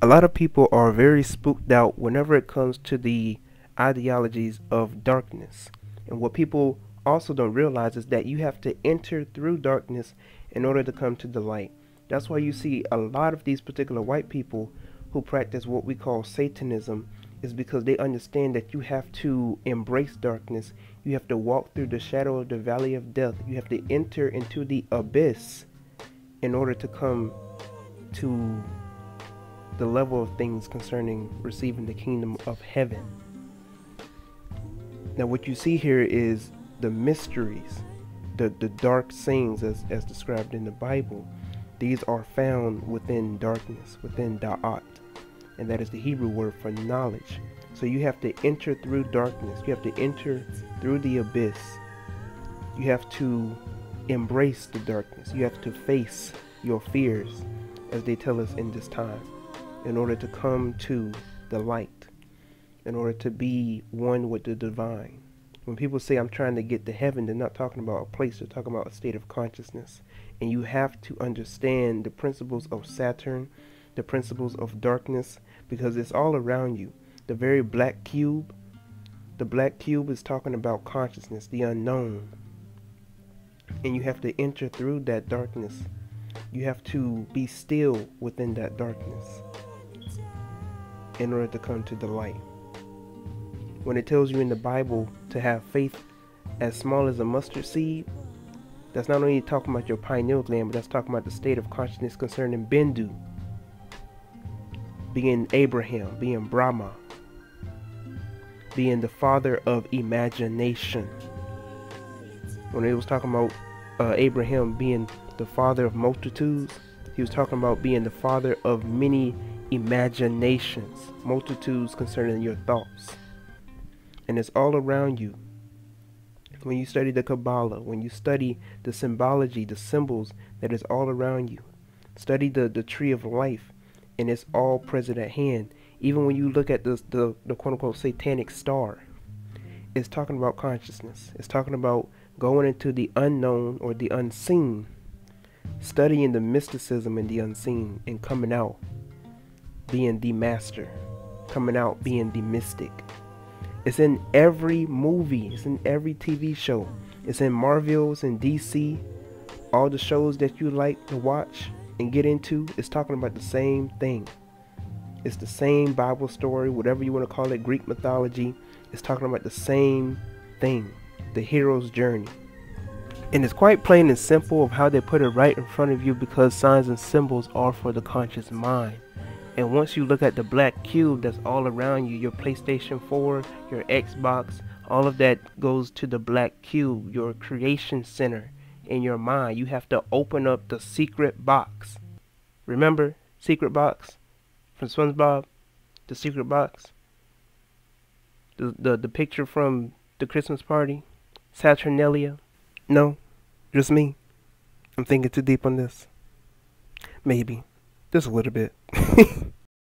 A lot of people are very spooked out whenever it comes to the ideologies of darkness. And what people also don't realize is that you have to enter through darkness in order to come to the light. That's why you see a lot of these particular white people who practice what we call Satanism, is because they understand that you have to embrace darkness. You have to walk through the shadow of the valley of death. You have to enter into the abyss in order to come to the level of things concerning receiving the kingdom of heaven. Now what you see here is the mysteries, the dark sayings as described in the Bible. These are found within darkness, within da'at, and that is the Hebrew word for knowledge. So you have to enter through darkness. You have to enter through the abyss. You have to embrace the darkness. You have to face your fears, as they tell us in this time, in order to come to the light, in order to be one with the divine. When people say I'm trying to get to heaven, they're not talking about a place, they're talking about a state of consciousness. And you have to understand the principles of Saturn, the principles of darkness, because it's all around you. The very black cube, the black cube is talking about consciousness, the unknown. And you have to enter through that darkness. You have to be still within that darkness in order to come to the light. When it tells you in the Bible to have faith as small as a mustard seed, that's not only talking about your pineal gland, but that's talking about the state of consciousness concerning Bindu, being Abraham, being Brahma, being the father of imagination. When it was talking about Abraham being the father of multitudes, he was talking about being the father of many imaginations, multitudes concerning your thoughts. And it's all around you. When you study the Kabbalah, when you study the symbology, the symbols, that is all around you. Study the tree of life, and it's all present at hand. Even when you look at the quote-unquote satanic star, it's talking about consciousness. It's talking about going into the unknown or the unseen, studying the mysticism and the unseen, and coming out being the master, coming out being the mystic. It's in every movie, it's in every TV show, it's in Marvel, it's in DC, all the shows that you like to watch and get into, it's talking about the same thing. It's the same Bible story, whatever you want to call it, Greek mythology. It's talking about the same thing, the hero's journey. And it's quite plain and simple of how they put it right in front of you, because signs and symbols are for the conscious mind. And once you look at the black cube that's all around you, your PlayStation 4, your Xbox, all of that goes to the black cube, your creation center in your mind. You have to open up the secret box. Remember secret box from SpongeBob? The secret box? The picture from the Christmas party? Saturnalia? No, just me. I'm thinking too deep on this. Maybe. Just a little bit.